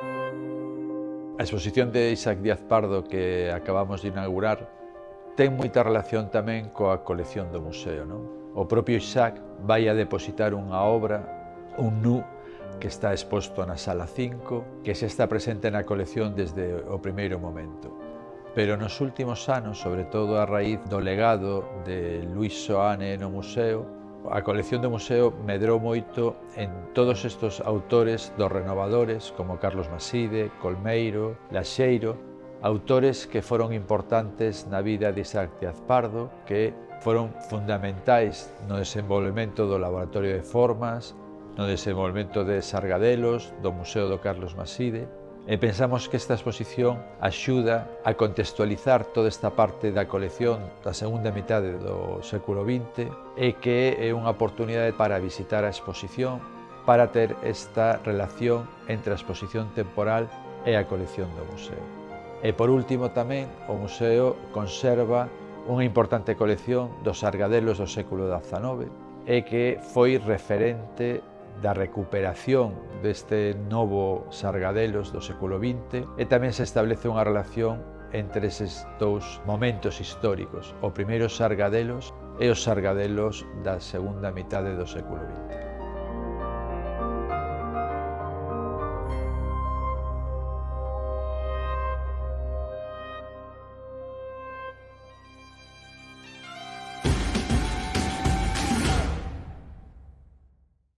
A exposición de Isaac Díaz Pardo que acabamos de inaugurar ten moita relación tamén coa colección do museo, non? O propio Isaac vai a depositar unha obra, un nu, que está exposto na sala 5, que xa está presente na colección desde o primeiro momento. Pero nos últimos anos, sobre todo a raíz do legado de Luis Soane no museo, a colección do museo medrou moito en todos estes autores dos renovadores, como Carlos Maside, Colmeiro, Laxeiro, autores que foron importantes na vida de Isaac Díaz Pardo, que foron fundamentais no desenvolvemento do Laboratorio de Formas, no desenvolvemento de Sargadelos, do Museo do Carlos Maside, e pensamos que esta exposición axuda a contextualizar toda esta parte da colección da segunda mitade do século XX e que é unha oportunidade para visitar a exposición, para ter esta relación entre a exposición temporal e a colección do museo. E por último tamén o museo conserva unha importante colección dos sargadelos do século XIX e que foi referente da recuperación deste novo sargadelos do século XX e tamén se establece unha relación entre eses dous momentos históricos, o primeiro sargadelos e os sargadelos da segunda mitade do século XX.